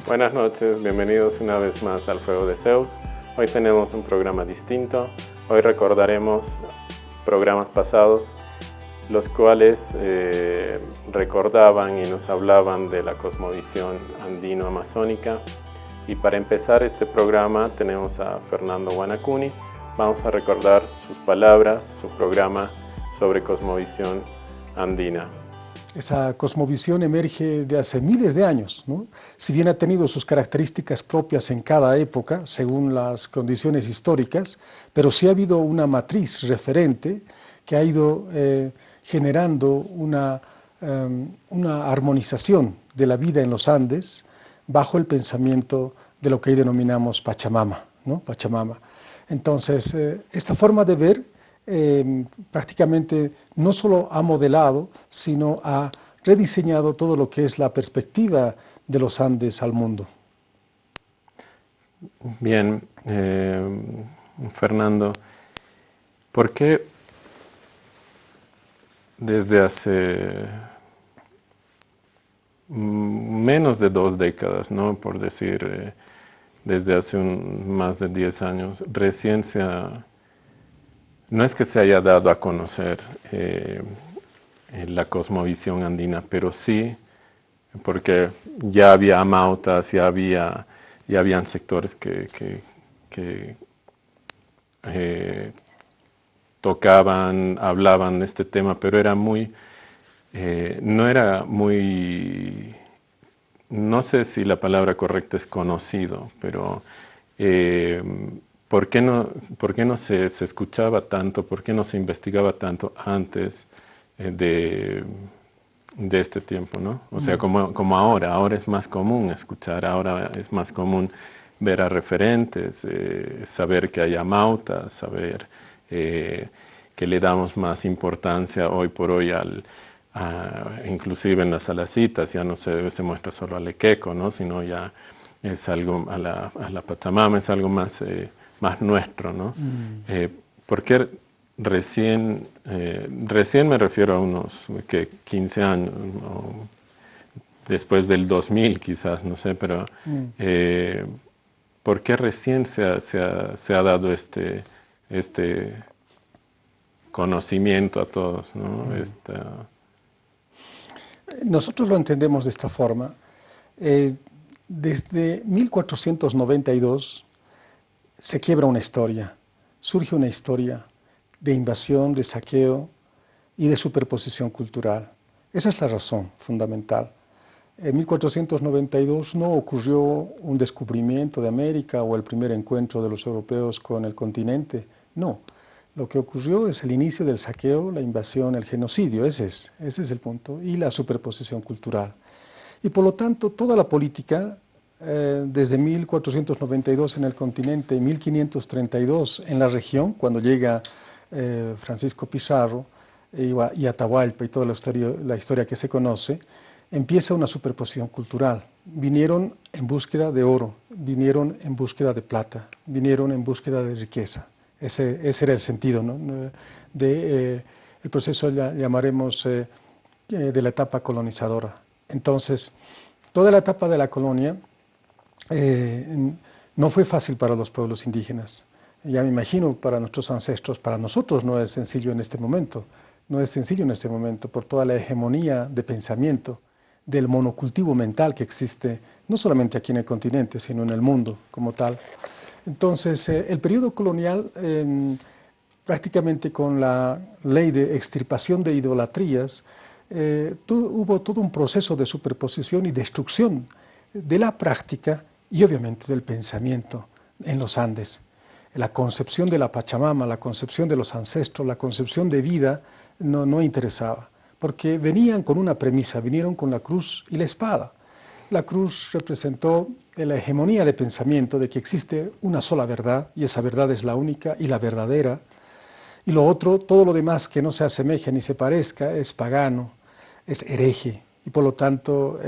Buenas noches, bienvenidos una vez más al Fuego de Zeus. Hoy tenemos un programa distinto. Hoy recordaremos programas pasados, los cuales recordaban y nos hablaban de la cosmovisión andino-amazónica. Y para empezar este programa tenemos a Fernando Guanacuni. Vamos a recordar sus palabras, su programa sobre cosmovisión andina. Esa cosmovisión emerge de hace miles de años, ¿no? Si bien ha tenido sus características propias en cada época, según las condiciones históricas, pero sí ha habido una matriz referente que ha ido generando una armonización de la vida en los Andes bajo el pensamiento de lo que hoy denominamos Pachamama, ¿no? Pachamama. Entonces, esta forma de ver prácticamente no solo ha modelado, sino ha rediseñado todo lo que es la perspectiva de los Andes al mundo. Bien, Fernando, ¿por qué desde hace menos de 2 décadas, ¿no? Por decir, desde hace más de 10 años, recién no es que se haya dado a conocer la cosmovisión andina, pero sí porque ya había amautas, ya habían sectores que tocaban, hablaban de este tema, pero era no era muy, no sé si la palabra correcta es conocido, pero ¿por qué no se escuchaba tanto? ¿Por qué no se investigaba tanto antes de este tiempo, ¿no? O sea, como ahora es más común escuchar, ahora es más común ver a referentes, saber que hay amautas, saber que le damos más importancia hoy por hoy inclusive en las alacitas, ya no se muestra solo al equeco, ¿no? Sino ya es algo a la Pachamama, es algo más nuestro, ¿no? ¿Por qué recién me refiero a unos 15 años, ¿no? Después del 2000 quizás, no sé, pero ¿por qué recién se ha dado este conocimiento a todos, ¿no? Nosotros lo entendemos de esta forma. Desde 1492 se quiebra una historia, surge una historia de invasión, de saqueo y de superposición cultural. Esa es la razón fundamental. En 1492 no ocurrió un descubrimiento de América o el primer encuentro de los europeos con el continente, no. Lo que ocurrió es el inicio del saqueo, la invasión, el genocidio, ese es el punto, y la superposición cultural. Y por lo tanto, toda la política, desde 1492 en el continente y 1532 en la región, cuando llega Francisco Pizarro y Atahualpa y toda la historia que se conoce, empieza una superposición cultural. Vinieron en búsqueda de oro, vinieron en búsqueda de plata, vinieron en búsqueda de riqueza. Ese era el sentido, ¿no? El proceso llamaremos de la etapa colonizadora. Entonces, toda la etapa de la colonia no fue fácil para los pueblos indígenas. Ya me imagino para nuestros ancestros, para nosotros no es sencillo en este momento. No es sencillo en este momento por toda la hegemonía de pensamiento, del monocultivo mental que existe, no solamente aquí en el continente, sino en el mundo como tal. Entonces, el periodo colonial, prácticamente con la ley de extirpación de idolatrías, hubo todo un proceso de superposición y destrucción de la práctica y obviamente del pensamiento en los Andes. La concepción de la Pachamama, la concepción de los ancestros, la concepción de vida no interesaba, porque venían con una premisa, vinieron con la cruz y la espada. La cruz representó la hegemonía de pensamiento de que existe una sola verdad y esa verdad es la única y la verdadera. Y lo otro, todo lo demás que no se asemeje ni se parezca es pagano, es hereje y por lo tanto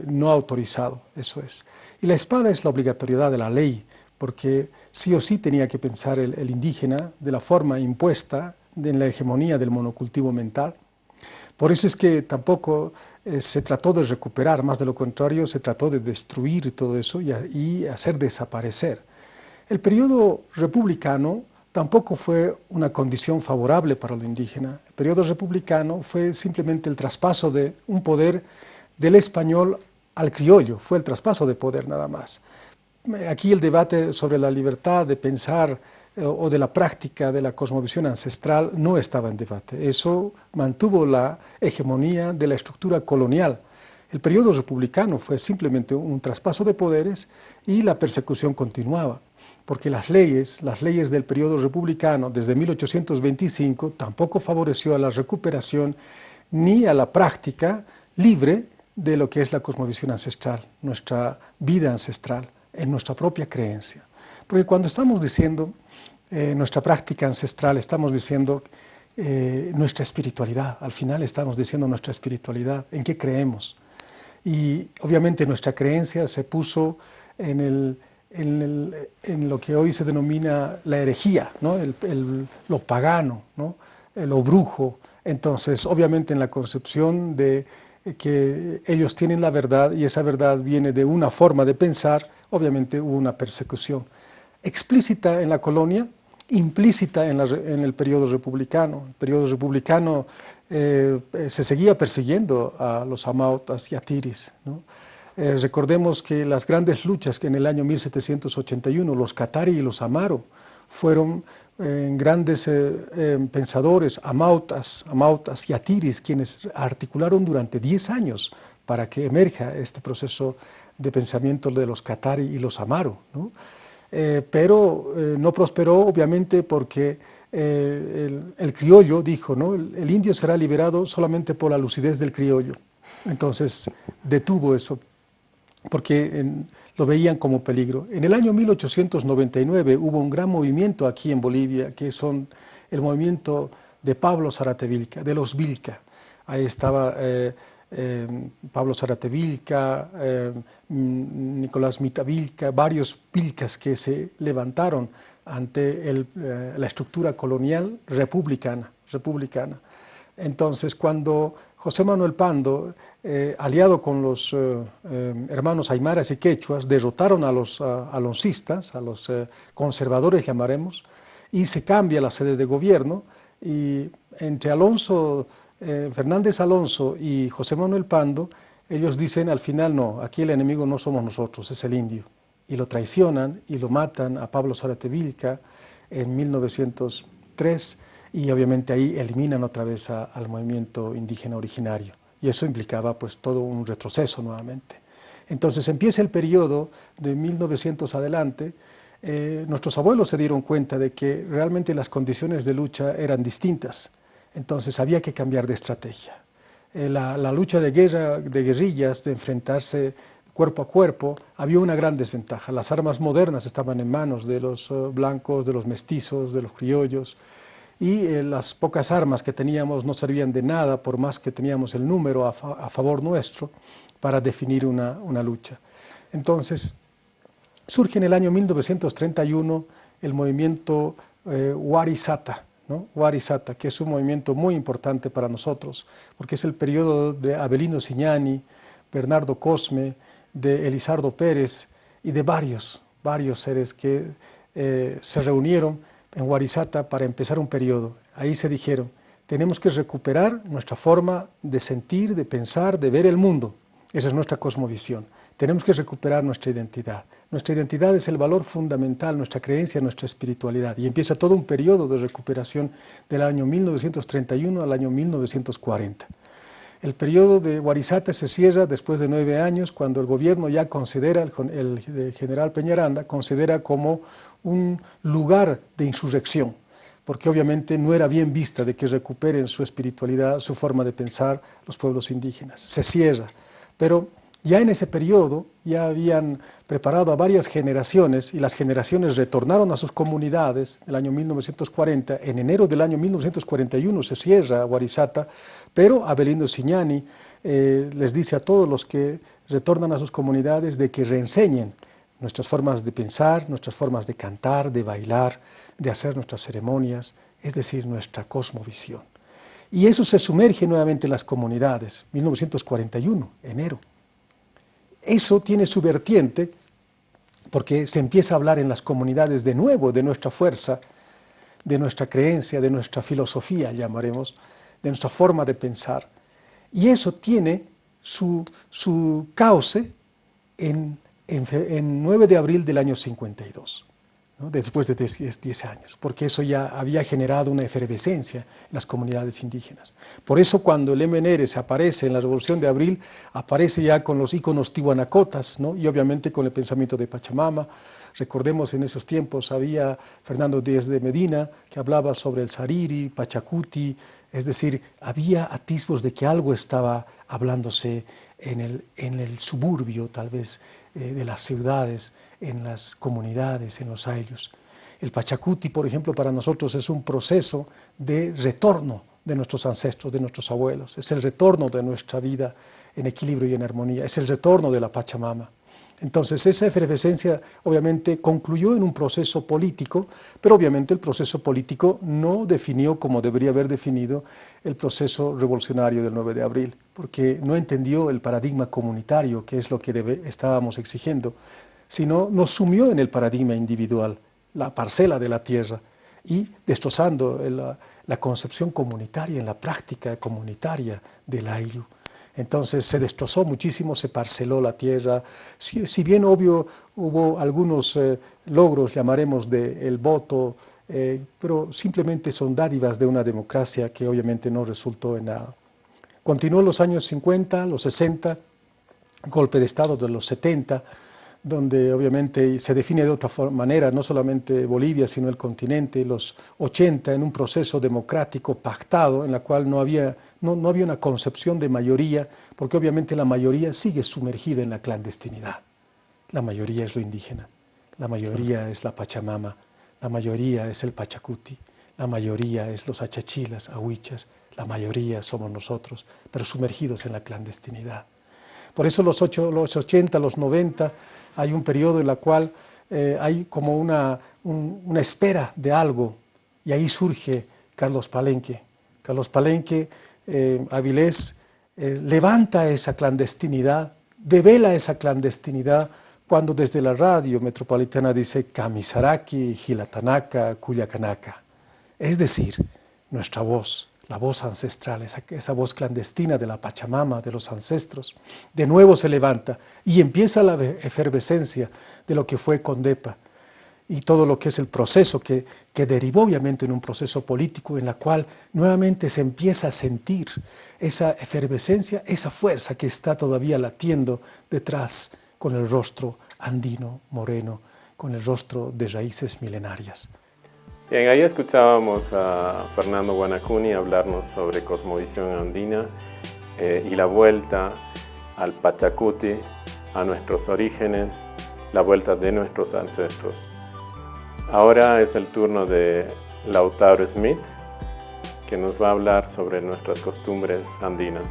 no autorizado, eso es. Y la espada es la obligatoriedad de la ley, porque sí o sí tenía que pensar el indígena de la forma impuesta en la hegemonía del monocultivo mental. Por eso es que tampoco se trató de recuperar, más de lo contrario, se trató de destruir todo eso y hacer desaparecer. El periodo republicano tampoco fue una condición favorable para lo indígena. El periodo republicano fue simplemente el traspaso de un poder del español al criollo, fue el traspaso de poder nada más. Aquí el debate sobre la libertad de pensar o de la práctica de la cosmovisión ancestral no estaba en debate. Eso mantuvo la hegemonía de la estructura colonial. El periodo republicano fue simplemente un traspaso de poderes y la persecución continuaba, porque las leyes del periodo republicano desde 1825 tampoco favoreció a la recuperación ni a la práctica libre de lo que es la cosmovisión ancestral, nuestra vida ancestral, en nuestra propia creencia. Porque cuando estamos diciendo nuestra práctica ancestral, estamos diciendo nuestra espiritualidad, al final estamos diciendo nuestra espiritualidad, en qué creemos. Y obviamente nuestra creencia se puso en lo que hoy se denomina la herejía, ¿no? Lo pagano, ¿no? Lo brujo. Entonces, obviamente en la concepción de que ellos tienen la verdad y esa verdad viene de una forma de pensar, obviamente hubo una persecución explícita en la colonia, implícita en el periodo republicano. El periodo republicano se seguía persiguiendo a los amautas y a tiris, ¿no? Recordemos que las grandes luchas que en el año 1781 los catari y los amaro fueron grandes pensadores, amautas y atiris, quienes articularon durante 10 años para que emerja este proceso de pensamiento de los catari y los amaro, ¿no? Pero no prosperó, obviamente, porque el criollo dijo, ¿no? El indio será liberado solamente por la lucidez del criollo. Entonces detuvo eso, porque lo veían como peligro. En el año 1899 hubo un gran movimiento aquí en Bolivia, que son el movimiento de Pablo Zarate-Vilca, de los Vilca. Ahí estaba Pablo Zarate-Vilca, Nicolás Mita-Vilca, varios Vilcas que se levantaron ante la estructura colonial republicana. Entonces, cuando José Manuel Pando, aliado con los hermanos aymaras y quechuas, derrotaron a los alonsistas, a los conservadores llamaremos, y se cambia la sede de gobierno, y entre Fernández Alonso y José Manuel Pando, ellos dicen al final, no, aquí el enemigo no somos nosotros, es el indio, y lo traicionan y lo matan a Pablo Zarate-Vilca en 1903, y obviamente ahí eliminan otra vez al movimiento indígena originario, y eso implicaba pues todo un retroceso nuevamente. Entonces empieza el periodo de 1900 adelante. Nuestros abuelos se dieron cuenta de que realmente las condiciones de lucha eran distintas, entonces había que cambiar de estrategia. La lucha de guerrillas, de enfrentarse cuerpo a cuerpo, había una gran desventaja. Las armas modernas estaban en manos de los blancos, de los mestizos, de los criollos, y las pocas armas que teníamos no servían de nada, por más que teníamos el número a favor nuestro para definir una lucha. Entonces, surge en el año 1931 el movimiento Warisata, ¿no? Warisata, que es un movimiento muy importante para nosotros, porque es el periodo de Avelino Ziñani, Bernardo Cosme, de Elizardo Pérez y de varios seres que se reunieron en Warisata para empezar un periodo. Ahí se dijeron, tenemos que recuperar nuestra forma de sentir, de pensar, de ver el mundo. Esa es nuestra cosmovisión. Tenemos que recuperar nuestra identidad. Nuestra identidad es el valor fundamental, nuestra creencia, nuestra espiritualidad. Y empieza todo un periodo de recuperación del año 1931 al año 1940. El periodo de Warisata se cierra después de 9 años, cuando el gobierno ya considera, el general Peñaranda, considera como un lugar de insurrección, porque obviamente no era bien vista de que recuperen su espiritualidad, su forma de pensar los pueblos indígenas. Se cierra, pero ya en ese periodo ya habían preparado a varias generaciones y las generaciones retornaron a sus comunidades en el año 1940. En enero del año 1941 se cierra Warisata, pero Avelino Ziñani les dice a todos los que retornan a sus comunidades de que reenseñen nuestras formas de pensar, nuestras formas de cantar, de bailar, de hacer nuestras ceremonias, es decir, nuestra cosmovisión. Y eso se sumerge nuevamente en las comunidades, 1941, enero. Eso tiene su vertiente porque se empieza a hablar en las comunidades de nuevo de nuestra fuerza, de nuestra creencia, de nuestra filosofía, llamaremos, de nuestra forma de pensar. Y eso tiene su cauce en 9 de abril del año 52, ¿no? Después de 10 años, porque eso ya había generado una efervescencia en las comunidades indígenas. Por eso cuando el MNR se aparece en la Revolución de Abril, aparece ya con los íconos tihuanacotas, ¿no? Y obviamente con el pensamiento de Pachamama. Recordemos, en esos tiempos había Fernando Díaz de Medina, que hablaba sobre el Sariri, Pachacuti, es decir, había atisbos de que algo estaba hablándose en el suburbio, tal vez, de las ciudades, en las comunidades, en los ayllus. El Pachacuti, por ejemplo, para nosotros es un proceso de retorno de nuestros ancestros, de nuestros abuelos. Es el retorno de nuestra vida en equilibrio y en armonía. Es el retorno de la Pachamama. Entonces, esa efervescencia obviamente concluyó en un proceso político, pero obviamente el proceso político no definió como debería haber definido el proceso revolucionario del 9 de abril, porque no entendió el paradigma comunitario, que es lo que estábamos exigiendo, sino nos sumió en el paradigma individual, la parcela de la tierra, y destrozando la concepción comunitaria, en la práctica comunitaria del ayllu. Entonces se destrozó muchísimo, se parceló la tierra. Si bien obvio hubo algunos logros, llamaremos, del voto, pero simplemente son dádivas de una democracia que obviamente no resultó en nada. Continuó en los años 50, los 60, golpe de Estado de los 70, donde obviamente se define de otra manera, no solamente Bolivia, sino el continente, los 80, en un proceso democrático pactado, en la cual no había una concepción de mayoría, porque obviamente la mayoría sigue sumergida en la clandestinidad. La mayoría es lo indígena, la mayoría es la Pachamama, la mayoría es el Pachacuti, la mayoría es los achachilas, ahuichas, la mayoría somos nosotros, pero sumergidos en la clandestinidad. Por eso los 80, los 90, hay un periodo en el cual hay como una espera de algo, y ahí surge Carlos Palenque. Carlos Palenque, Avilés, levanta esa clandestinidad, devela esa clandestinidad, cuando desde la radio metropolitana dice Kamisaraki, Gilatanaka, Culiacanaca. Es decir, nuestra voz, la voz ancestral, esa voz clandestina de la Pachamama, de los ancestros, de nuevo se levanta y empieza la efervescencia de lo que fue Condepa y todo lo que es el proceso que derivó obviamente en un proceso político en la cual nuevamente se empieza a sentir esa efervescencia, esa fuerza que está todavía latiendo detrás con el rostro andino, moreno, con el rostro de raíces milenarias. Bien, ahí escuchábamos a Fernando Guanacuni hablarnos sobre cosmovisión andina y la vuelta al Pachacuti, a nuestros orígenes, la vuelta de nuestros ancestros. Ahora es el turno de Lautaro Smith, que nos va a hablar sobre nuestras costumbres andinas.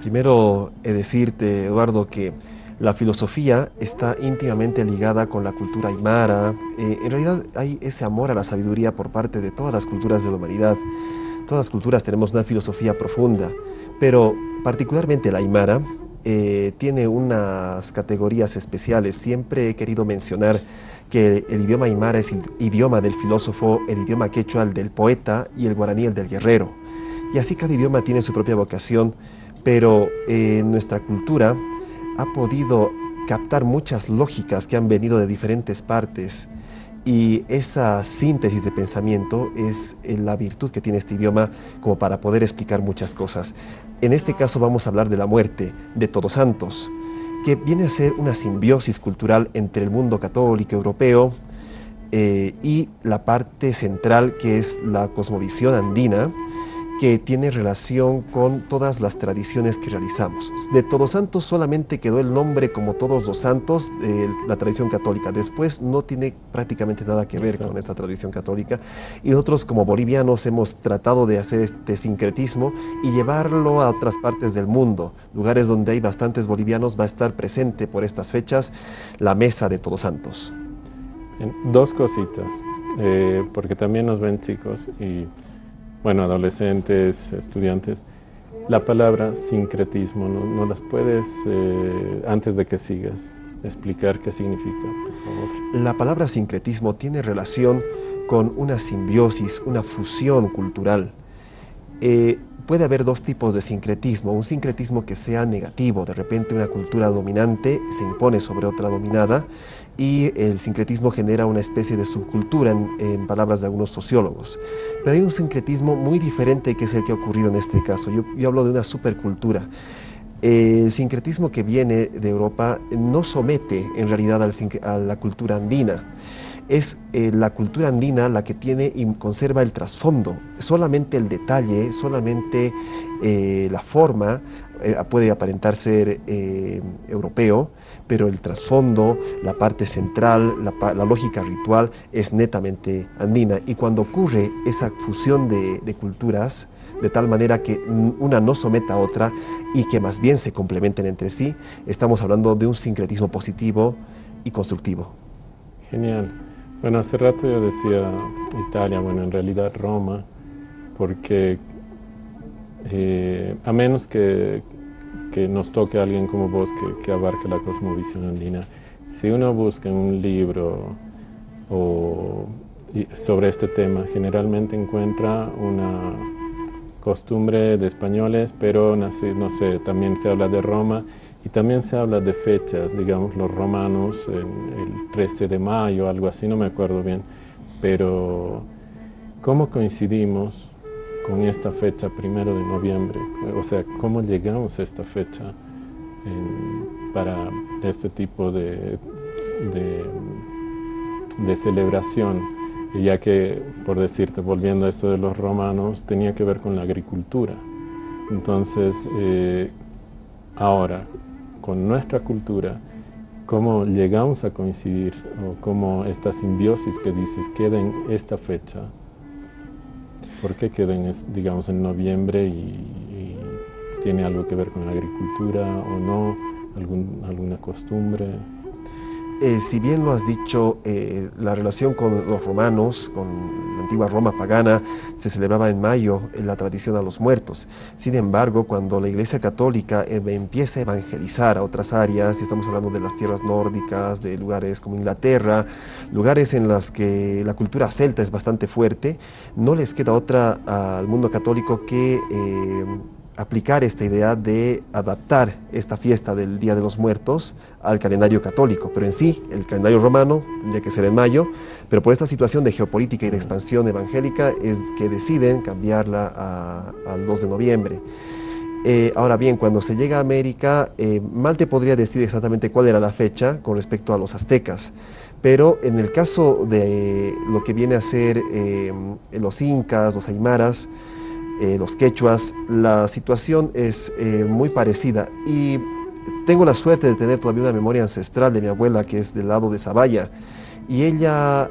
Primero he de decirte, Eduardo, que la filosofía está íntimamente ligada con la cultura aymara. En realidad hay ese amor a la sabiduría por parte de todas las culturas de la humanidad. Todas las culturas tenemos una filosofía profunda, pero particularmente la aymara tiene unas categorías especiales. Siempre he querido mencionar que el idioma aymara es el idioma del filósofo, el idioma quechua el del poeta y el guaraní el del guerrero. Y así cada idioma tiene su propia vocación, pero nuestra cultura ha podido captar muchas lógicas que han venido de diferentes partes, y esa síntesis de pensamiento es la virtud que tiene este idioma como para poder explicar muchas cosas. En este caso vamos a hablar de la muerte de Todos Santos, que viene a ser una simbiosis cultural entre el mundo católico europeo y la parte central, que es la cosmovisión andina, que tiene relación con todas las tradiciones que realizamos. De Todos Santos solamente quedó el nombre como Todos los Santos de la tradición católica. Después no tiene prácticamente nada que ver con esta tradición católica. Y nosotros como bolivianos hemos tratado de hacer este sincretismo y llevarlo a otras partes del mundo. Lugares donde hay bastantes bolivianos va a estar presente por estas fechas la mesa de Todos Santos. Dos cositas, porque también nos ven chicos y bueno, adolescentes, estudiantes, la palabra sincretismo, ¿no las puedes, antes de que sigas, explicar qué significa, por favor? La palabra sincretismo tiene relación con una simbiosis, una fusión cultural. Puede haber dos tipos de sincretismo, un sincretismo que sea negativo, de repente una cultura dominante se impone sobre otra dominada y el sincretismo genera una especie de subcultura en palabras de algunos sociólogos. Pero hay un sincretismo muy diferente que es el que ha ocurrido en este caso. Yo hablo de una supercultura. El sincretismo que viene de Europa no somete en realidad a la cultura andina. Es la cultura andina la que tiene y conserva el trasfondo. Solamente el detalle, solamente la forma puede aparentar ser europeo, pero el trasfondo, la parte central, la lógica ritual es netamente andina. Y cuando ocurre esa fusión de culturas, de tal manera que una no someta a otra y que más bien se complementen entre sí, estamos hablando de un sincretismo positivo y constructivo. Genial. Bueno, hace rato yo decía Italia, bueno, en realidad Roma, porque a menos que nos toque alguien como vos que abarque la cosmovisión andina, si uno busca en un libro sobre este tema, generalmente encuentra una costumbre de españoles, pero no sé, también se habla de Roma y también se habla de fechas, digamos los romanos, el 13 de mayo, algo así, no me acuerdo bien, pero ¿cómo coincidimos con esta fecha 1 de noviembre? O sea, ¿cómo llegamos a esta fecha para este tipo de celebración? Ya que, por decirte, volviendo a esto de los romanos, tenía que ver con la agricultura. Entonces, ahora, con nuestra cultura, ¿cómo llegamos a coincidir? O cómo esta simbiosis que dices queda en esta fecha. ¿Por qué queda digamos, en noviembre y tiene algo que ver con la agricultura o no? ¿Alguna costumbre? Si bien lo has dicho, la relación con los romanos, con la antigua Roma pagana, se celebraba en mayo en la tradición a los muertos. Sin embargo, cuando la Iglesia Católica empieza a evangelizar a otras áreas, y estamos hablando de las tierras nórdicas, de lugares como Inglaterra, lugares en los que la cultura celta es bastante fuerte, no les queda otra al mundo católico que aplicar esta idea de adaptar esta fiesta del Día de los Muertos al calendario católico, pero en sí el calendario romano tendría que ser en mayo, pero por esta situación de geopolítica y de expansión evangélica es que deciden cambiarla al 2 de noviembre. Ahora bien, cuando se llega a América, mal te podría decir exactamente cuál era la fecha con respecto a los aztecas, pero en el caso de lo que viene a ser los incas, los aymaras, los quechuas, la situación es muy parecida y tengo la suerte de tener todavía una memoria ancestral de mi abuela que es del lado de Zabaya y ella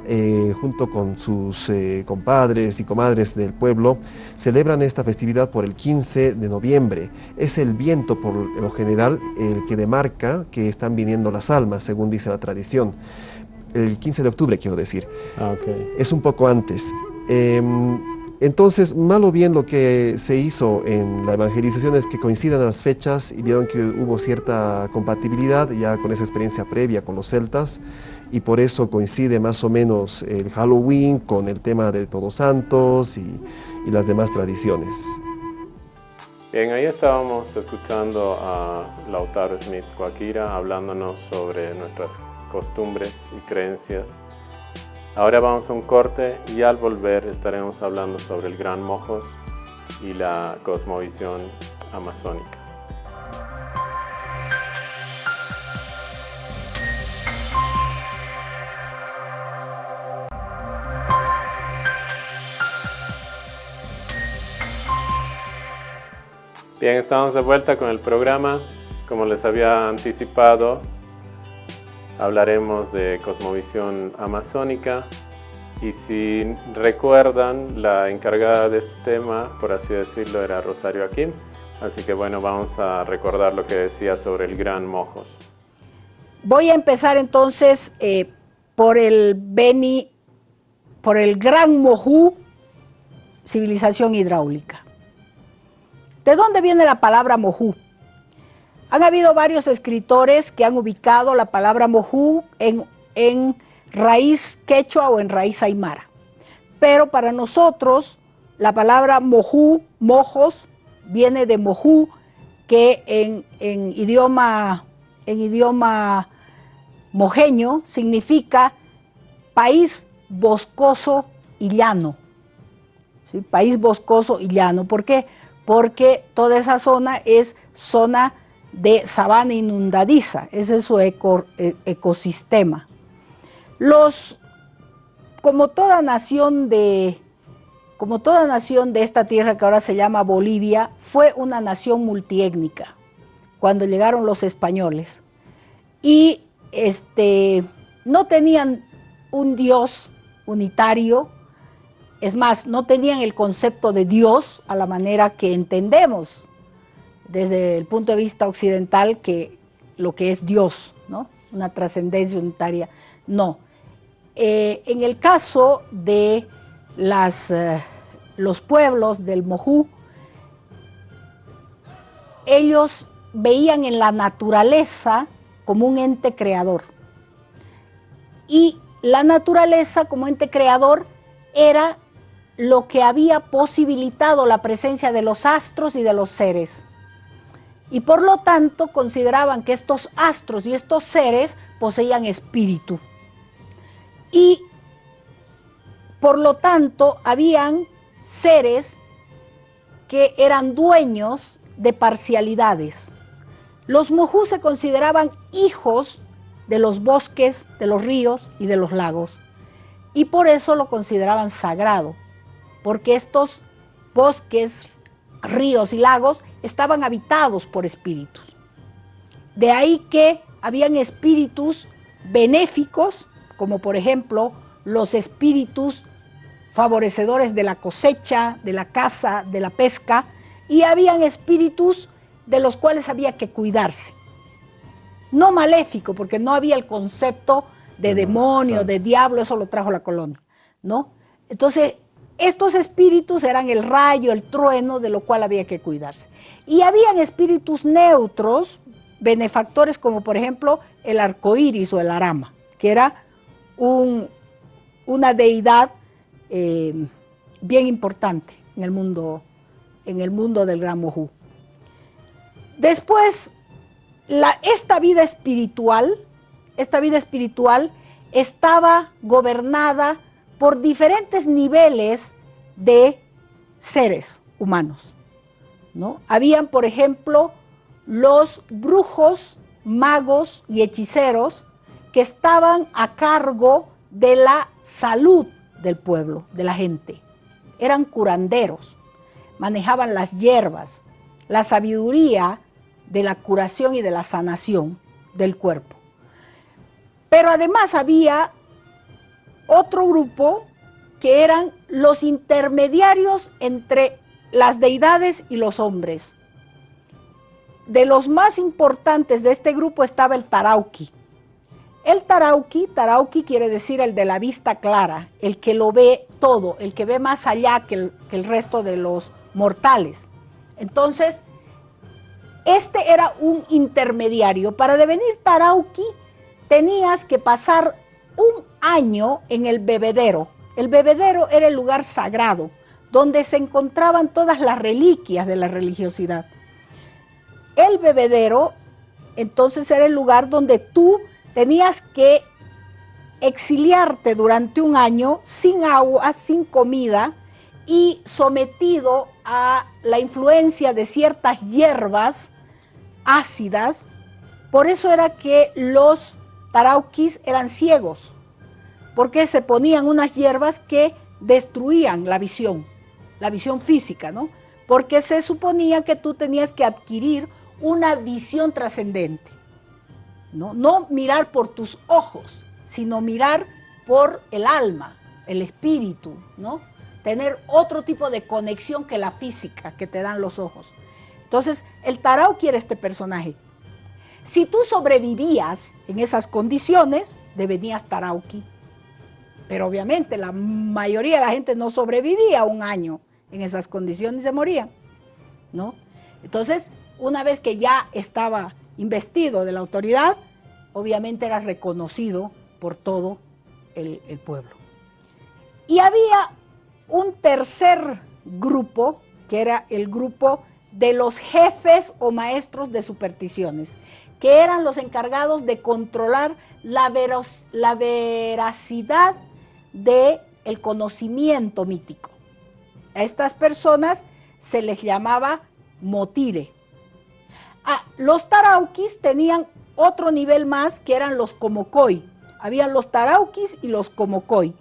junto con sus compadres y comadres del pueblo celebran esta festividad por el 15 de noviembre. Es el viento por lo general el que demarca que están viniendo las almas, según dice la tradición. El 15 de octubre quiero decir. Okay. Es un poco antes. Entonces, mal o bien lo que se hizo en la evangelización es que coincidan las fechas y vieron que hubo cierta compatibilidad ya con esa experiencia previa con los celtas y por eso coincide más o menos el Halloween con el tema de Todos Santos y las demás tradiciones. Bien, ahí estábamos escuchando a Lautaro Smith Coakira hablándonos sobre nuestras costumbres y creencias. Ahora vamos a un corte y al volver estaremos hablando sobre el Gran Mojos y la cosmovisión amazónica. Bien, estamos de vuelta con el programa. Como les había anticipado, hablaremos de cosmovisión amazónica y si recuerdan, la encargada de este tema, por así decirlo, era Rosario Aquín. Así que bueno, vamos a recordar lo que decía sobre el Gran Mojos. Voy a empezar entonces por el Gran Mojú civilización hidráulica. ¿De dónde viene la palabra mojú? Han habido varios escritores que han ubicado la palabra mojú en raíz quechua o en raíz aymara. Pero para nosotros la palabra mojú, mojos, viene de mojú, que en idioma mojeño significa país boscoso y llano. ¿Sí? País boscoso y llano. ¿Por qué? Porque toda esa zona es zona de sabana inundadiza, ese es su ecosistema. Como toda nación de esta tierra que ahora se llama Bolivia, fue una nación multiétnica cuando llegaron los españoles. Y no tenían un Dios unitario, es más, no tenían el concepto de Dios a la manera que entendemos desde el punto de vista occidental que lo que es Dios, ¿no? Una trascendencia unitaria, no. En el caso de los pueblos del mojú, ellos veían en la naturaleza como un ente creador. Y la naturaleza como ente creador era lo que había posibilitado la presencia de los astros y de los seres. Y por lo tanto consideraban que estos astros y estos seres poseían espíritu. Y por lo tanto habían seres que eran dueños de parcialidades. Los mojú se consideraban hijos de los bosques, de los ríos y de los lagos. Y por eso lo consideraban sagrado, porque estos bosques, ríos y lagos estaban habitados por espíritus. De ahí que habían espíritus benéficos, como por ejemplo los espíritus favorecedores de la cosecha, de la caza, de la pesca, y habían espíritus de los cuales había que cuidarse. No maléfico, porque no había el concepto de demonio, de diablo, eso lo trajo la colonia, ¿no? Entonces, estos espíritus eran el rayo, el trueno, de lo cual había que cuidarse. Y habían espíritus neutros, benefactores, como por ejemplo el arcoíris o el arama, que era una deidad bien importante en el mundo del Gran Mojú. Después, esta vida espiritual estaba gobernada por diferentes niveles de seres humanos, ¿no? Habían, por ejemplo, los brujos, magos y hechiceros que estaban a cargo de la salud del pueblo, de la gente. Eran curanderos, manejaban las hierbas, la sabiduría de la curación y de la sanación del cuerpo. Pero además había otro grupo que eran los intermediarios entre las deidades y los hombres. De los más importantes de este grupo estaba el Tarauqui. El Tarauqui quiere decir el de la vista clara, el que lo ve todo, el que ve más allá que el resto de los mortales. Entonces, este era un intermediario. Para devenir Tarauqui tenías que pasar un año en el bebedero. El bebedero era el lugar sagrado, donde se encontraban todas las reliquias de la religiosidad. El bebedero, entonces, era el lugar donde tú tenías que exiliarte durante un año sin agua, sin comida y sometido a la influencia de ciertas hierbas ácidas. Por eso era que los tarauquis eran ciegos, porque se ponían unas hierbas que destruían la visión física, ¿no? Porque se suponía que tú tenías que adquirir una visión trascendente, ¿no? No mirar por tus ojos, sino mirar por el alma, el espíritu, ¿no? Tener otro tipo de conexión que la física que te dan los ojos. Entonces, el Tarauqui era este personaje. Si tú sobrevivías en esas condiciones, devenías Tarauqui. Pero obviamente la mayoría de la gente no sobrevivía un año en esas condiciones y se morían, ¿no? Entonces, una vez que ya estaba investido de la autoridad, obviamente era reconocido por todo el pueblo. Y había un tercer grupo, que era el grupo de los jefes o maestros de supersticiones, que eran los encargados de controlar la veracidad del conocimiento mítico. A estas personas se les llamaba motire. Los tarauquis tenían otro nivel más, que eran los comocoi. Habían los tarauquis y los comocoi,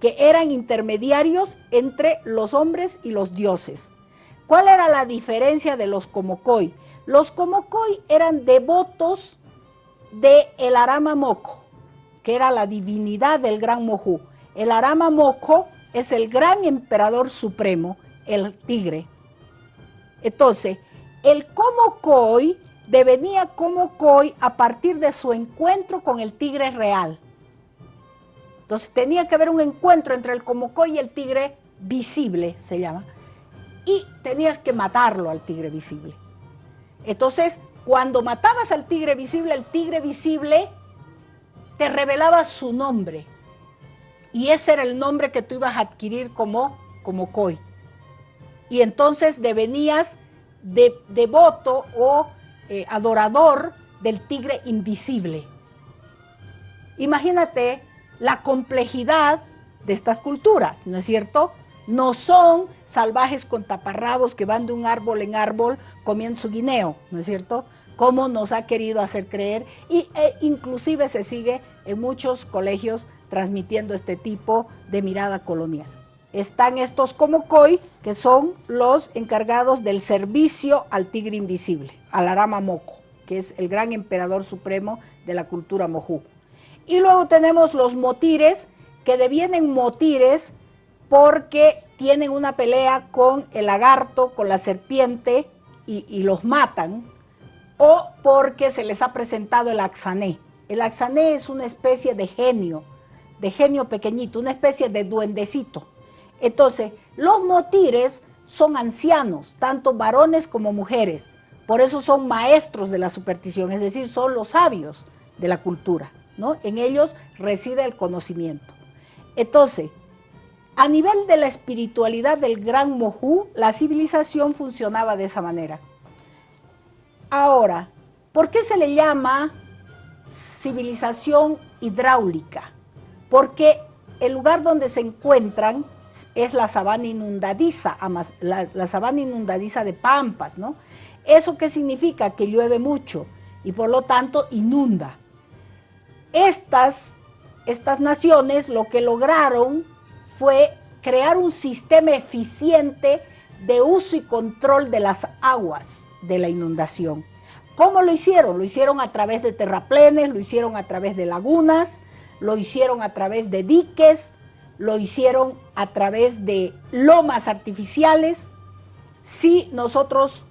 que eran intermediarios entre los hombres y los dioses. ¿Cuál era la diferencia de los comocoi? Los comocoi eran devotos de el Arama Moco, que era la divinidad del gran Mojú. El Arama Moco es el gran emperador supremo, el tigre. Entonces, el comocoi devenía comocoi a partir de su encuentro con el tigre real. Entonces tenía que haber un encuentro entre el comocoi y el tigre visible, se llama, y tenías que matarlo al tigre visible. Entonces, cuando matabas al tigre visible, el tigre visible te revelaba su nombre, y ese era el nombre que tú ibas a adquirir como comocoi. Y entonces devenías devoto o adorador del tigre invisible. Imagínate la complejidad de estas culturas, ¿no es cierto? No son salvajes con taparrabos que van de un árbol en árbol comiendo su guineo, ¿no es cierto? Como nos ha querido hacer creer, inclusive se sigue en muchos colegios transmitiendo este tipo de mirada colonial. Están estos comocoi, que son los encargados del servicio al tigre invisible, al Arama Moco, que es el gran emperador supremo de la cultura mojú. Y luego tenemos los motires, que devienen motires porque tienen una pelea con el lagarto, con la serpiente, y los matan, o porque se les ha presentado el axané. El axané es una especie de genio pequeñito, una especie de duendecito. Entonces, los motires son ancianos, tanto varones como mujeres. Por eso son maestros de la superstición, es decir, son los sabios de la cultura, ¿no? En ellos reside el conocimiento. Entonces, a nivel de la espiritualidad del gran mojú, la civilización funcionaba de esa manera. Ahora, ¿por qué se le llama civilización hidráulica? Porque el lugar donde se encuentran es la sabana inundadiza, la sabana inundadiza de Pampas, ¿no? ¿Eso qué significa? Que llueve mucho y por lo tanto inunda. Estas naciones lo que lograron fue crear un sistema eficiente de uso y control de las aguas de la inundación. ¿Cómo lo hicieron? Lo hicieron a través de terraplenes, lo hicieron a través de lagunas, lo hicieron a través de diques, lo hicieron a través de lomas artificiales. Si nosotros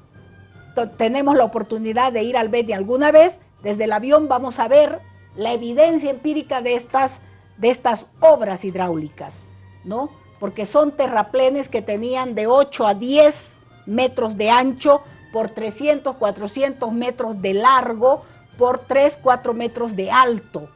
tenemos la oportunidad de ir al Beni alguna vez, desde el avión vamos a ver la evidencia empírica de estas obras hidráulicas, ¿no? Porque son terraplenes que tenían de 8 a 10 metros de ancho por 300, 400 metros de largo por 3, 4 metros de alto.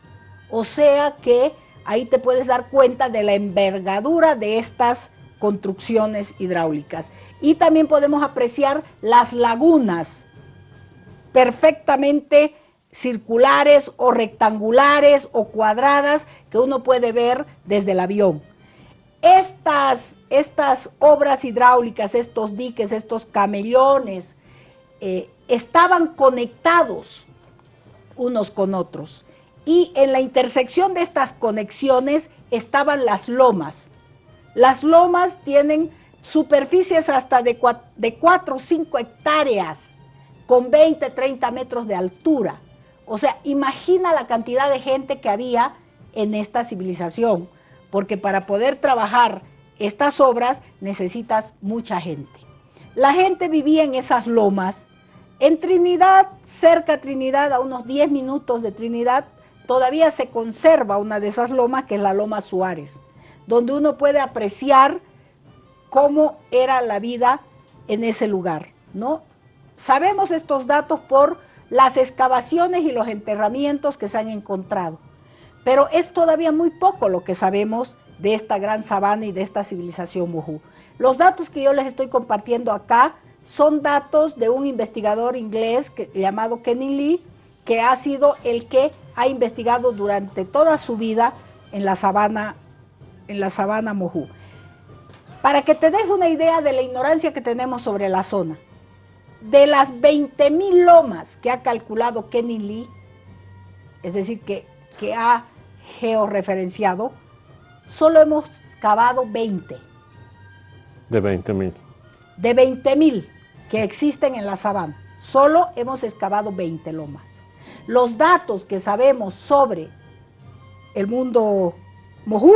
O sea que ahí te puedes dar cuenta de la envergadura de estas construcciones hidráulicas. Y también podemos apreciar las lagunas perfectamente circulares o rectangulares o cuadradas que uno puede ver desde el avión. Estas obras hidráulicas, estos diques, estos camellones, estaban conectados unos con otros. Y en la intersección de estas conexiones estaban las lomas. Las lomas tienen superficies hasta de 4 o 5 hectáreas, con 20, 30 metros de altura. O sea, imagina la cantidad de gente que había en esta civilización, porque para poder trabajar estas obras necesitas mucha gente. La gente vivía en esas lomas. En Trinidad, cerca a Trinidad, a unos 10 minutos de Trinidad, todavía se conserva una de esas lomas, que es la Loma Suárez, donde uno puede apreciar cómo era la vida en ese lugar, ¿no? Sabemos estos datos por las excavaciones y los enterramientos que se han encontrado, pero es todavía muy poco lo que sabemos de esta gran sabana y de esta civilización Mojú. Los datos que yo les estoy compartiendo acá son datos de un investigador inglés llamado Kenny Lee, que ha sido el que ha investigado durante toda su vida en la sabana Mojú. Para que te des una idea de la ignorancia que tenemos sobre la zona, de las 20.000 lomas que ha calculado Kenny Lee, es decir, que ha georreferenciado, solo hemos cavado 20. De 20.000. De 20.000 que existen en la sabana, solo hemos excavado 20 lomas. Los datos que sabemos sobre el mundo Mojú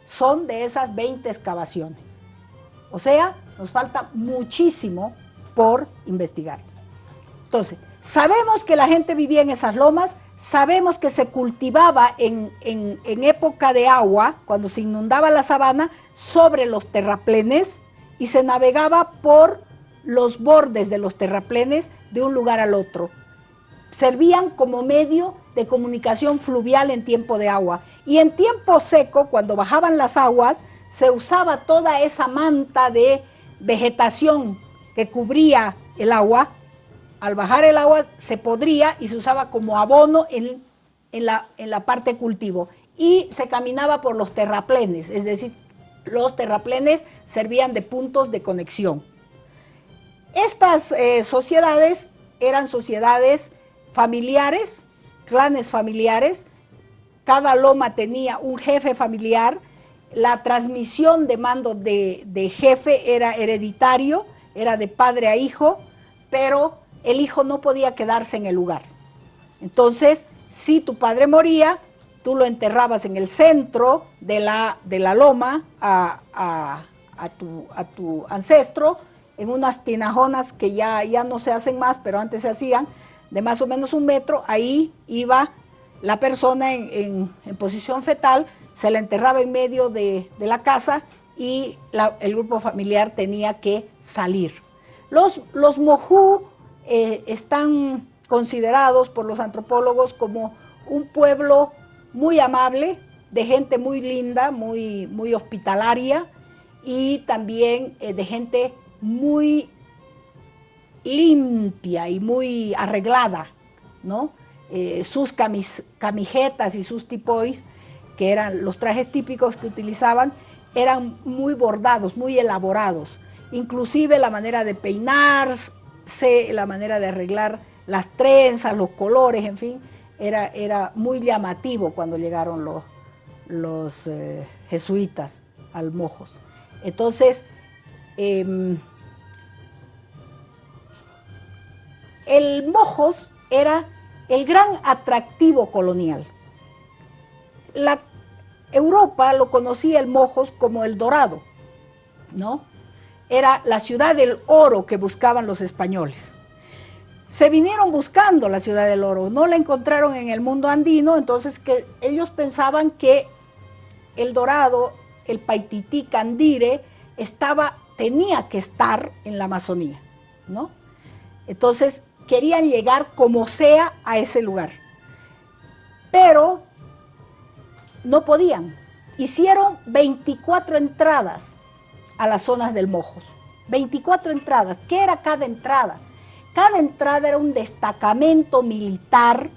son de esas 20 excavaciones. O sea, nos falta muchísimo por investigar. Entonces, sabemos que la gente vivía en esas lomas, sabemos que se cultivaba en época de agua, cuando se inundaba la sabana, sobre los terraplenes, y se navegaba por los bordes de los terraplenes de un lugar al otro. Servían como medio de comunicación fluvial en tiempo de agua. Y en tiempo seco, cuando bajaban las aguas, se usaba toda esa manta de vegetación que cubría el agua. Al bajar el agua se podría y se usaba como abono en la parte cultivo. Y se caminaba por los terraplenes, es decir, los terraplenes servían de puntos de conexión. Estas sociedades eran sociedades familiares, clanes familiares. Cada loma tenía un jefe familiar. La transmisión de mando de jefe era hereditario, era de padre a hijo, pero el hijo no podía quedarse en el lugar. Entonces, si tu padre moría, tú lo enterrabas en el centro de la loma a tu ancestro, en unas tinajonas que ya no se hacen más, pero antes se hacían, de más o menos 1 metro. Ahí iba la persona en posición fetal, se la enterraba en medio de la casa y el grupo familiar tenía que salir. Los Mojú están considerados por los antropólogos como un pueblo muy amable, de gente muy linda, muy hospitalaria, y también de gente muy limpia y muy arreglada, ¿no? Sus camisetas y sus tipois, que eran los trajes típicos que utilizaban, eran muy bordados, muy elaborados. Inclusive la manera de peinarse, la manera de arreglar las trenzas, los colores, en fin, era muy llamativo cuando llegaron los jesuitas al Mojos. Entonces, el Mojos era el gran atractivo colonial. La Europa lo conocía el Mojos como el Dorado, ¿no? Era la ciudad del oro que buscaban los españoles. Se vinieron buscando la ciudad del oro, no la encontraron en el mundo andino, entonces que ellos pensaban que el Dorado, el Paitití Candire, tenía que estar en la Amazonía, ¿no? Entonces querían llegar como sea a ese lugar, pero no podían. Hicieron 24 entradas a las zonas del Mojos. 24 entradas. ¿Qué era cada entrada? Cada entrada era un destacamento militar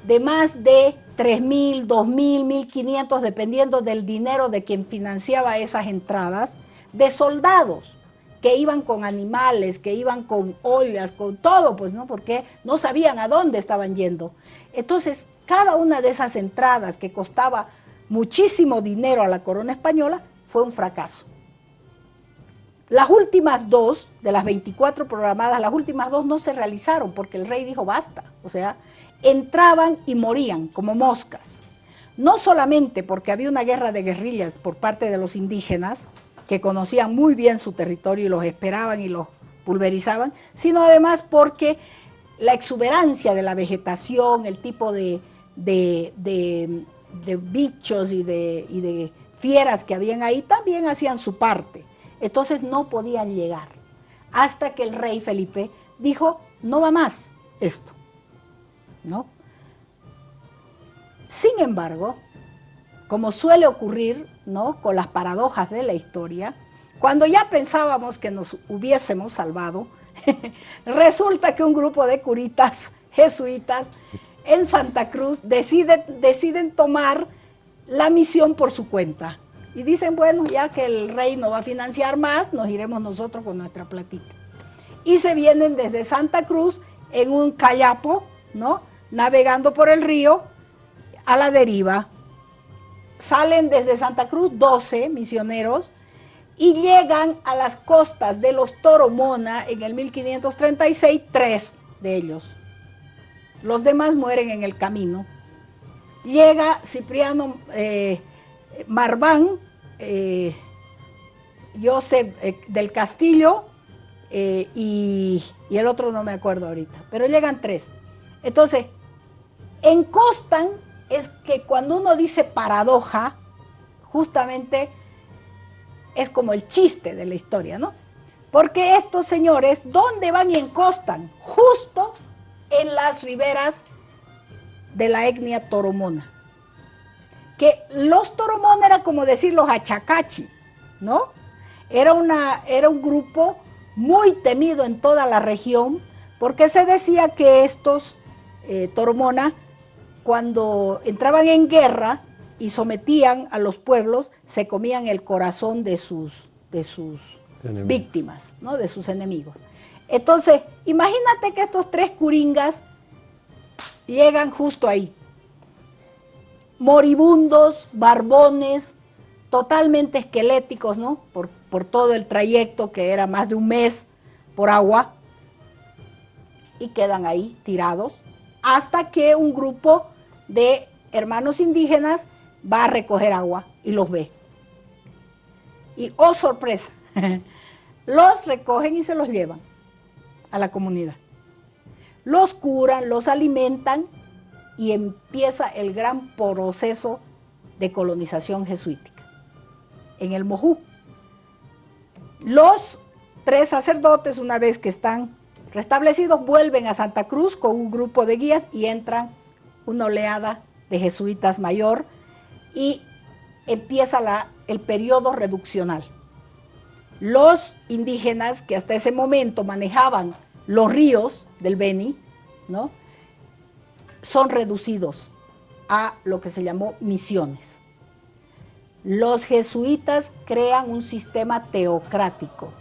de más de 3.000, 2.000, 1.500, dependiendo del dinero de quien financiaba esas entradas, de soldados que iban con animales, que iban con ollas, con todo, pues, ¿no? Porque no sabían a dónde estaban yendo. Entonces, cada una de esas entradas, que costaba muchísimo dinero a la corona española, fue un fracaso. Las últimas 2, de las 24 programadas, las últimas 2 no se realizaron porque el rey dijo basta. O sea, entraban y morían como moscas. No solamente porque había una guerra de guerrillas por parte de los indígenas, que conocían muy bien su territorio y los esperaban y los pulverizaban, sino además porque la exuberancia de la vegetación, el tipo de bichos y de fieras que habían ahí también hacían su parte. Entonces no podían llegar, hasta que el rey Felipe dijo, no va más esto, ¿no? Sin embargo, como suele ocurrir, ¿no?, con las paradojas de la historia, cuando ya pensábamos que nos hubiésemos salvado, resulta que un grupo de curitas jesuitas en Santa Cruz deciden tomar la misión por su cuenta. Y dicen, bueno, ya que el rey no va a financiar más, nos iremos nosotros con nuestra platita. Y se vienen desde Santa Cruz en un callapo, ¿no?, navegando por el río a la deriva. Salen desde Santa Cruz 12 misioneros y llegan a las costas de los Toromona en el 1536, 3 de ellos. Los demás mueren en el camino. Llega Cipriano Marván, Joseph del Castillo y el otro no me acuerdo ahorita, pero llegan 3. Entonces, encostan, es que cuando uno dice paradoja, justamente es como el chiste de la historia, ¿no? Porque estos señores, ¿dónde van y encostan? Justo en las riberas de la etnia toromona. Que los toromona era como decir los achacachi, ¿no? Era un grupo muy temido en toda la región, porque se decía que estos toromona, cuando entraban en guerra y sometían a los pueblos, se comían el corazón de sus víctimas, ¿no?, de sus enemigos. Entonces, imagínate que estos 3 curingas llegan justo ahí, moribundos, barbones, totalmente esqueléticos, ¿no?, por todo el trayecto, que era más de un mes por agua, y quedan ahí tirados, hasta que un grupo de hermanos indígenas va a recoger agua y los ve. Y, oh sorpresa, los recogen y se los llevan a la comunidad. Los curan, los alimentan y empieza el gran proceso de colonización jesuítica en el Mojú. Los 3 sacerdotes, una vez que están restablecidos, vuelven a Santa Cruz con un grupo de guías y entran una oleada de jesuitas mayor y empieza el periodo reduccional. Los indígenas que hasta ese momento manejaban los ríos del Beni, ¿no?, son reducidos a lo que se llamó misiones. Los jesuitas crean un sistema teocrático.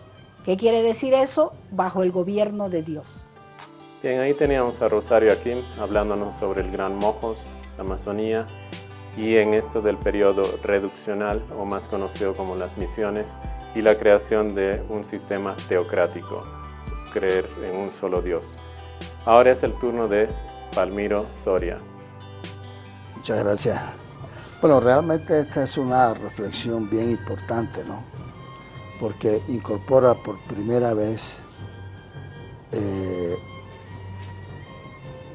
¿Qué quiere decir eso? Bajo el gobierno de Dios. Bien, ahí teníamos a Rosario Aquín hablándonos sobre el Gran Mojos, la Amazonía, y en esto del periodo reduccional, o más conocido como las misiones, y la creación de un sistema teocrático, creer en un solo Dios. Ahora es el turno de Palmiro Soria. Muchas gracias. Bueno, realmente esta es una reflexión bien importante, ¿no?, porque incorpora por primera vez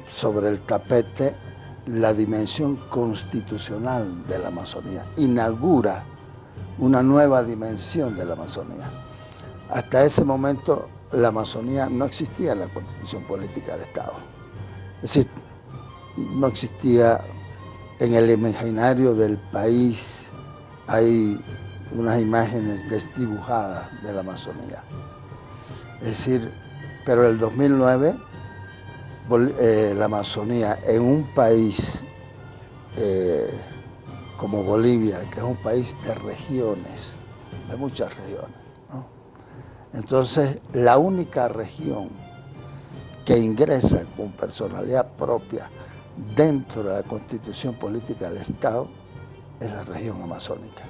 sobre el tapete la dimensión constitucional de la Amazonía, inaugura una nueva dimensión de la Amazonía. Hasta ese momento la Amazonía no existía en la constitución política del Estado, es decir, no existía en el imaginario del país. Hay unas imágenes desdibujadas de la Amazonía. Es decir, pero en el 2009, la Amazonía en un país como Bolivia, que es un país de regiones, de muchas regiones, ¿no? Entonces, la única región que ingresa con personalidad propia dentro de la constitución política del Estado es la región amazónica.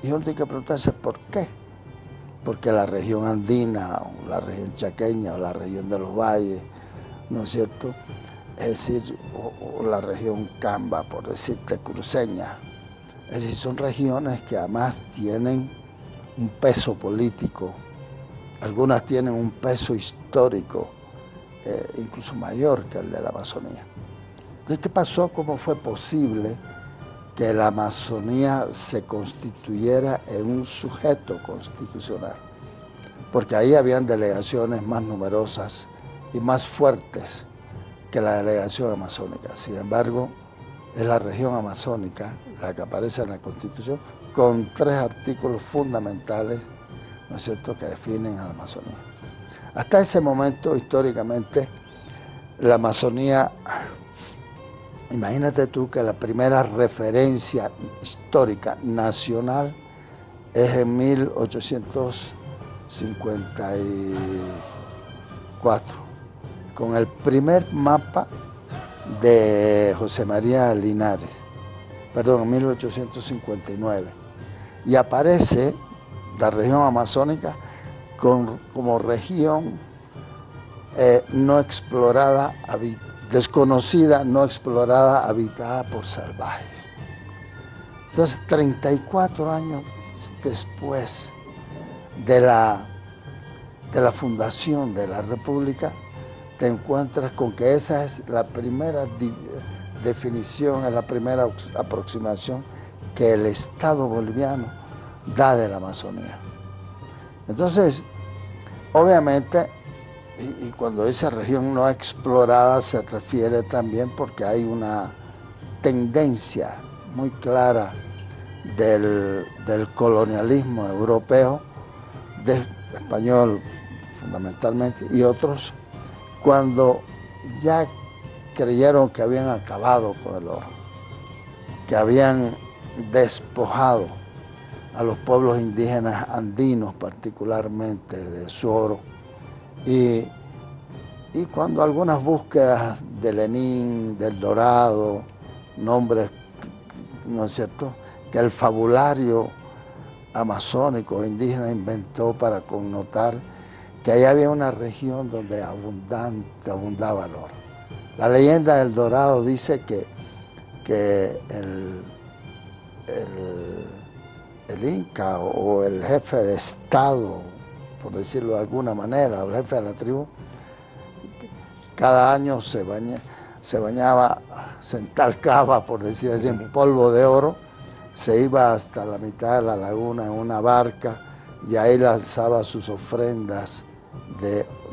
Y uno tiene que preguntarse por qué. Porque la región andina, o la región chaqueña, o la región de los valles, ¿no es cierto?, es decir, o la región Camba, por decirte, cruceña. Es decir, son regiones que además tienen un peso político, algunas tienen un peso histórico, incluso mayor que el de la Amazonía. Entonces, ¿qué pasó? ¿Cómo fue posible que la Amazonía se constituyera en un sujeto constitucional, porque ahí habían delegaciones más numerosas y más fuertes que la delegación amazónica. Sin embargo, es la región amazónica la que aparece en la Constitución con 3 artículos fundamentales, ¿no es cierto?, que definen a la Amazonía. Hasta ese momento, históricamente, la Amazonía, imagínate tú que la primera referencia histórica nacional es en 1854, con el primer mapa de José María Linares, perdón, en 1859, y aparece la región amazónica como región no explorada, desconocida, no explorada, habitada por salvajes. Entonces, 34 años después de la fundación de la República, te encuentras con que esa es la primera definición, es la primera aproximación que el Estado boliviano da de la Amazonía. Entonces, obviamente, y cuando dice región no explorada se refiere también porque hay una tendencia muy clara del colonialismo europeo, español fundamentalmente, y otros, cuando ya creyeron que habían acabado con el oro, que habían despojado a los pueblos indígenas andinos particularmente de su oro, y cuando algunas búsquedas de Lenin, del Dorado, nombres, ¿no es cierto?, que el fabulario amazónico indígena inventó para connotar que ahí había una región donde abundaba el oro. La leyenda del Dorado dice que el Inca o el jefe de Estado, por decirlo de alguna manera, el jefe de la tribu, cada año se bañaba, se entalcaba, por decir así, en polvo de oro, se iba hasta la mitad de la laguna en una barca y ahí lanzaba sus ofrendas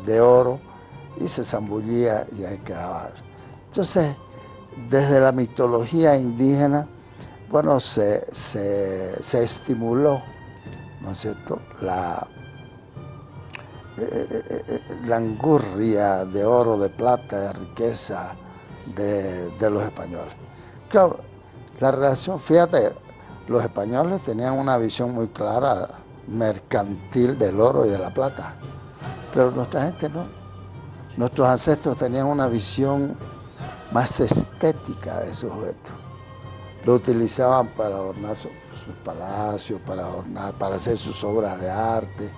de oro y se zambullía y ahí quedaba. Entonces, desde la mitología indígena, bueno, se estimuló, ¿no es cierto?, la angurria de oro, de plata, de riqueza de los españoles. Claro, la relación, fíjate, los españoles tenían una visión muy clara mercantil del oro y de la plata, pero nuestra gente no. Nuestros ancestros tenían una visión más estética de esos objetos. Lo utilizaban para adornar sus palacios, para hacer sus obras de arte.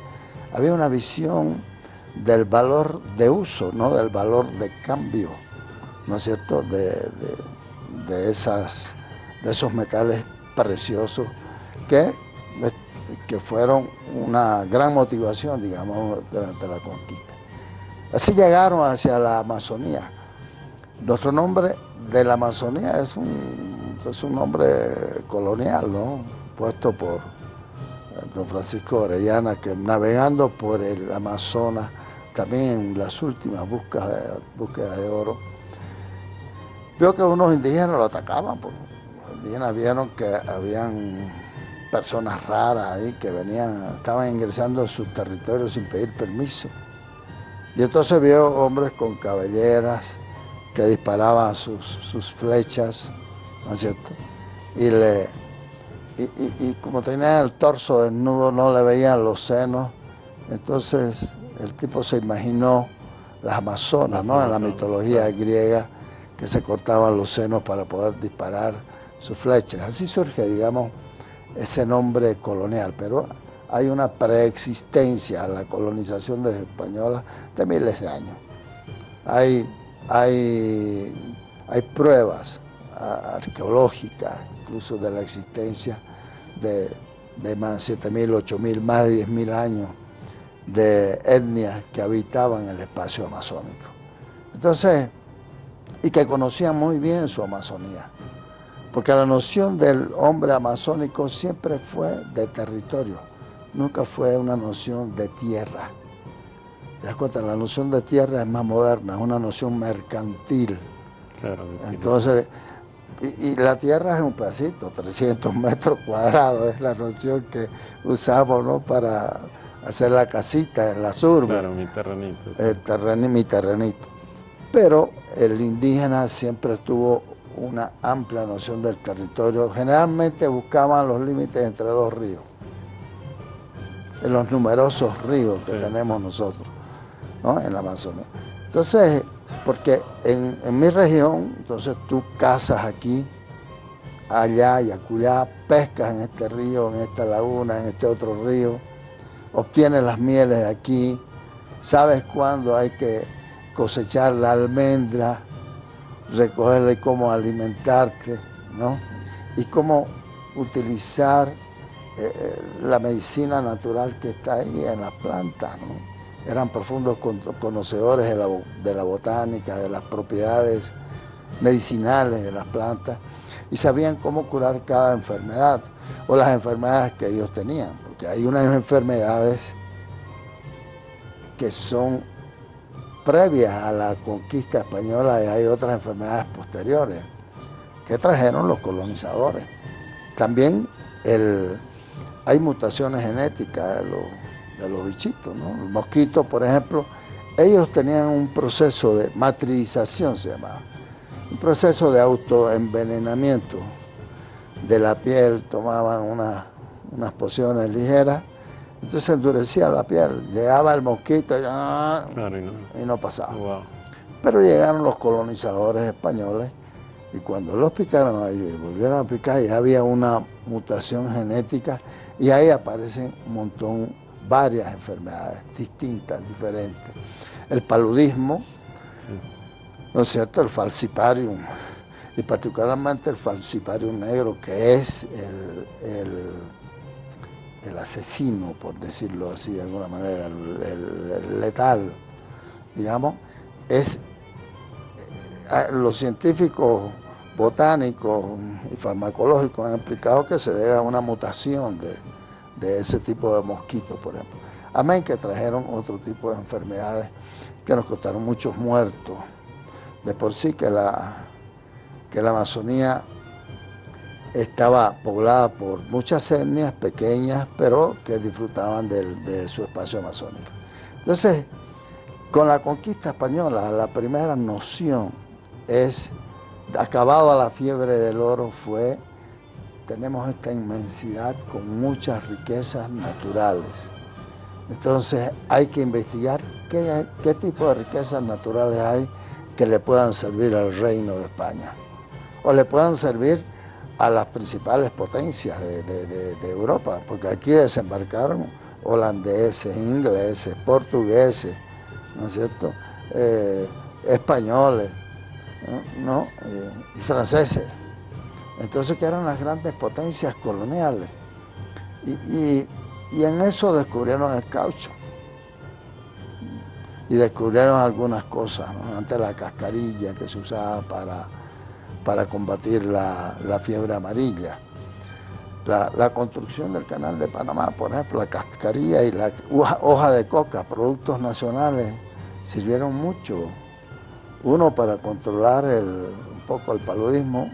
Había una visión del valor de uso, no del valor de cambio, ¿no es cierto?, de esos metales preciosos que fueron una gran motivación, digamos, durante la conquista. Así llegaron hacia la Amazonía. Nuestro nombre de la Amazonía es un nombre colonial, ¿no?, puesto por don Francisco Orellana, que navegando por el Amazonas, también en las últimas búsquedas de oro, vio que unos indígenas lo atacaban, porque los indígenas vieron que habían personas raras ahí que estaban ingresando en sus territorios sin pedir permiso. Y entonces vio hombres con cabelleras que disparaban sus flechas, ¿no es cierto? Y como tenía el torso desnudo, no le veían los senos, entonces el tipo se imaginó las amazonas, ¿no?, en la mitología griega, que se cortaban los senos para poder disparar sus flechas. Así surge, digamos, ese nombre colonial, pero hay una preexistencia a la colonización española de miles de años. Hay pruebas arqueológicas, incluso de la existencia de más de 7.000, 8.000, más de 10.000 años de etnias que habitaban el espacio amazónico. Entonces, y que conocían muy bien su Amazonía. Porque la noción del hombre amazónico siempre fue de territorio, nunca fue una noción de tierra. ¿Te das cuenta? La noción de tierra es más moderna, es una noción mercantil. Claro, Entonces, y la tierra es un pedacito, 300 metros cuadrados, es la noción que usamos, ¿no?, para hacer la casita en las urbes. Claro, mi terrenito. Sí. Mi terrenito. Pero el indígena siempre tuvo una amplia noción del territorio. Generalmente buscaban los límites entre dos ríos, en los numerosos ríos que tenemos nosotros, ¿no?, en la Amazonia. Entonces, porque en mi región, entonces tú cazas aquí, allá y acullá, pescas en este río, en esta laguna, en este otro río, obtienes las mieles de aquí, sabes cuándo hay que cosechar la almendra, recogerla y cómo alimentarte, ¿no? Y cómo utilizar la medicina natural que está ahí en las plantas, ¿no? Eran profundos conocedores de la botánica, de las propiedades medicinales de las plantas, y sabían cómo curar cada enfermedad o las enfermedades que ellos tenían, porque hay unas enfermedades que son previas a la conquista española y hay otras enfermedades posteriores que trajeron los colonizadores. También hay mutaciones genéticas de los bichitos, ¿no? Los mosquitos, por ejemplo, ellos tenían un proceso de matrización, se llamaba, un proceso de autoenvenenamiento de la piel, tomaban unas pociones ligeras, entonces endurecía la piel, llegaba el mosquito y no pasaba. Wow. Pero llegaron los colonizadores españoles y cuando los picaron y volvieron a picar, ya había una mutación genética y ahí aparecen un montón, varias enfermedades distintas, diferentes. El paludismo, Sí. ¿no es cierto?, el falciparium, y particularmente el falciparium negro, que es el asesino, por decirlo así de alguna manera, el letal, digamos, los científicos botánicos y farmacológicos han explicado que se debe a una mutación de ese tipo de mosquitos, por ejemplo. Amén que trajeron otro tipo de enfermedades que nos costaron muchos muertos. De por sí que la Amazonía estaba poblada por muchas etnias pequeñas, pero que disfrutaban de su espacio amazónico. Entonces, con la conquista española, la primera noción es, acabada la fiebre del oro, tenemos esta inmensidad con muchas riquezas naturales. Entonces hay que investigar qué tipo de riquezas naturales hay que le puedan servir al Reino de España o le puedan servir a las principales potencias de Europa, porque aquí desembarcaron holandeses, ingleses, portugueses, ¿no es cierto?, españoles, ¿no? Y franceses. Entonces, que eran las grandes potencias coloniales. Y en eso descubrieron el caucho. Y descubrieron algunas cosas, ¿no? Antes la cascarilla que se usaba para combatir la fiebre amarilla. La construcción del canal de Panamá, por ejemplo, la cascarilla y la hoja de coca, productos nacionales, sirvieron mucho. Uno para controlar un poco el paludismo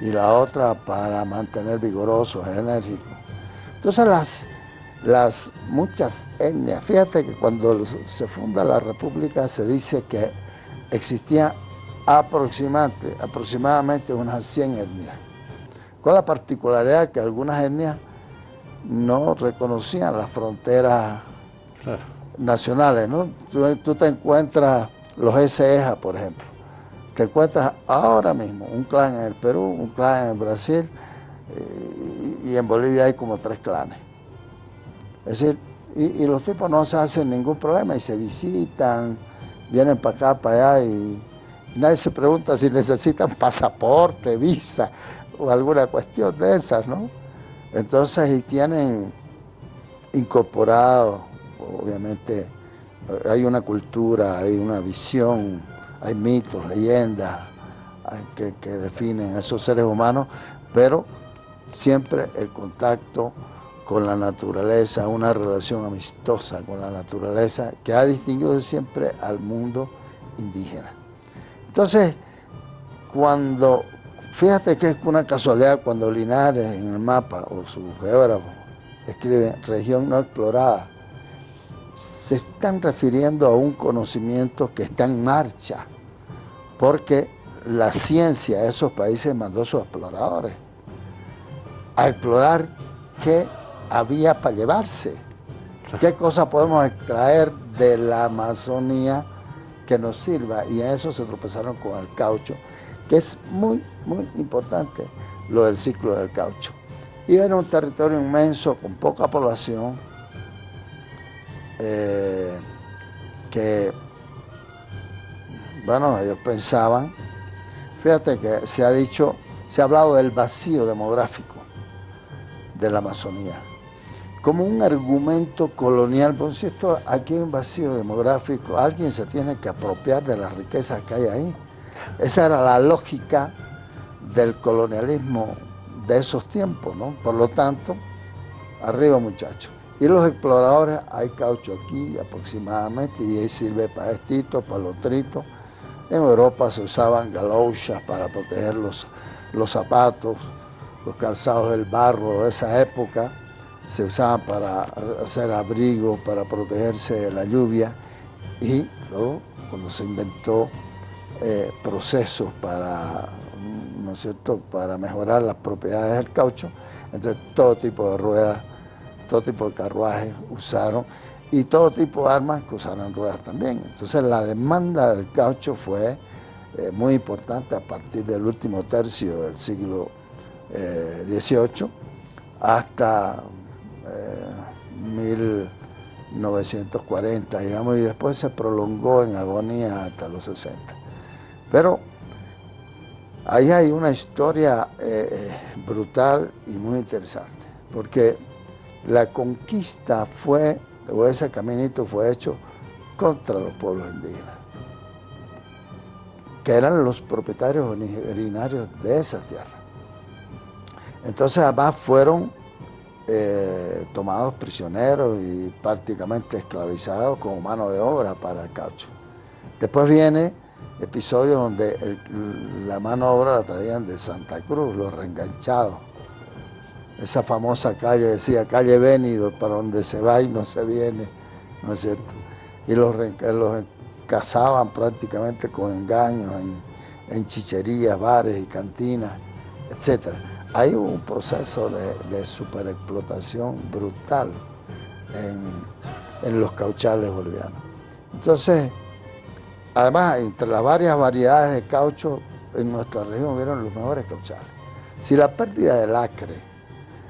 y la otra para mantener vigorosos, enérgicos. Entonces las muchas etnias, fíjate que cuando se funda la República se dice que existía aproximadamente unas 100 etnias, con la particularidad que algunas etnias no reconocían las fronteras nacionales, ¿no? Tú te encuentras los SEJA, por ejemplo, te encuentras ahora mismo un clan en el Perú, un clan en Brasil y en Bolivia hay como 3 clanes. Es decir, y los tipos no se hacen ningún problema y se visitan, vienen para acá, para allá y nadie se pregunta si necesitan pasaporte, visa o alguna cuestión de esas, ¿no? Entonces, y tienen incorporado, obviamente, hay una cultura, hay una visión, hay mitos, leyendas que definen a esos seres humanos, pero siempre el contacto con la naturaleza, una relación amistosa con la naturaleza que ha distinguido siempre al mundo indígena. Entonces, fíjate que es una casualidad cuando Linares en el mapa o su geógrafo escribe región no explorada, se están refiriendo a un conocimiento que está en marcha, porque la ciencia de esos países mandó a sus exploradores a explorar qué había para llevarse, qué cosas podemos extraer de la Amazonía que nos sirva, y en eso se tropezaron con el caucho, que es muy, muy importante lo del ciclo del caucho. Y era un territorio inmenso, con poca población, que, bueno, ellos pensaban, fíjate que se ha hablado del vacío demográfico de la Amazonía, como un argumento colonial. Por cierto, aquí hay un vacío demográfico, alguien se tiene que apropiar de las riquezas que hay ahí. Esa era la lógica del colonialismo de esos tiempos, ¿no? Por lo tanto, arriba muchachos. Y los exploradores, hay caucho aquí aproximadamente, y ahí sirve para estito, para los tritos. En Europa se usaban galouchas para proteger los zapatos, los calzados del barro de esa época, se usaban para hacer abrigo, para protegerse de la lluvia, y luego cuando se inventó procesos para, ¿no es cierto?, para mejorar las propiedades del caucho, entonces todo tipo de ruedas, todo tipo de carruajes usaron, y todo tipo de armas que usaron ruedas también. Entonces la demanda del caucho fue muy importante a partir del último tercio del siglo XVIII hasta 1940, digamos, y después se prolongó en agonía hasta los 60. Pero ahí hay una historia brutal y muy interesante, porque la conquista fue, o ese caminito fue hecho contra los pueblos indígenas, que eran los propietarios originarios de esa tierra. Entonces además fueron tomados prisioneros y prácticamente esclavizados como mano de obra para el caucho. Después viene episodios donde la mano de obra la traían de Santa Cruz, los reenganchados. Esa famosa calle decía, calle Bénido, para donde se va y no se viene, ¿no es cierto? Y los cazaban prácticamente con engaños en chicherías, bares y cantinas, etc. Hay un proceso de superexplotación brutal en los cauchales bolivianos. Entonces, además, entre las varias variedades de caucho, en nuestra región hubieron los mejores cauchales. Si la pérdida del Acre,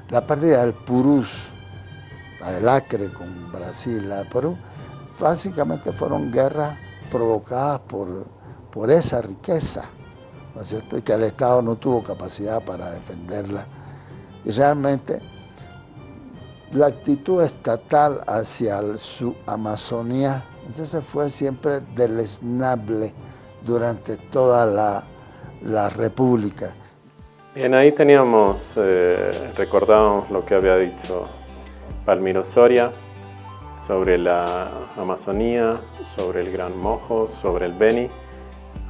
la pérdida del purús, la del Acre con Brasil, la de Perú, básicamente fueron guerras provocadas por esa riqueza, ¿no es cierto?, y que el Estado no tuvo capacidad para defenderla. Y realmente la actitud estatal hacia su Amazonía, entonces fue siempre deleznable durante toda la República. Bien, ahí teníamos, recordábamos lo que había dicho Palmiro Soria sobre la Amazonía, sobre el Gran Mojo, sobre el Beni.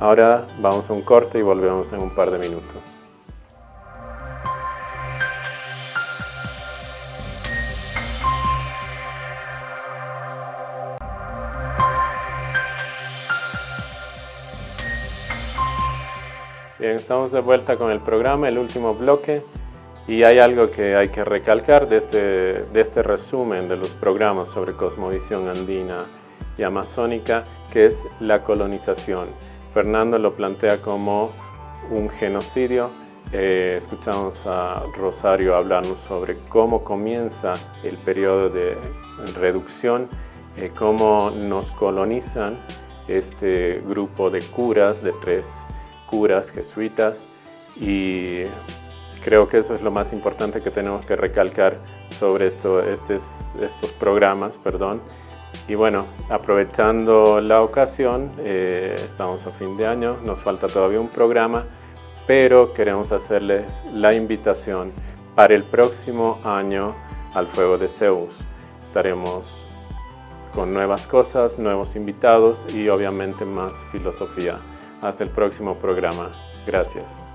Ahora vamos a un corte y volvemos en un par de minutos. Bien, estamos de vuelta con el programa, el último bloque, y hay algo que hay que recalcar de este resumen de los programas sobre cosmovisión andina y amazónica, que es la colonización. Fernando lo plantea como un genocidio. Escuchamos a Rosario hablarnos sobre cómo comienza el periodo de reducción, cómo nos colonizan este grupo de curas, de 3 curas jesuitas, y creo que eso es lo más importante que tenemos que recalcar sobre estos programas, perdón. Y bueno, aprovechando la ocasión, estamos a fin de año, nos falta todavía un programa, pero queremos hacerles la invitación para el próximo año al Fuego de Zeus. Estaremos con nuevas cosas, nuevos invitados y obviamente más filosofía. Hasta el próximo programa. Gracias.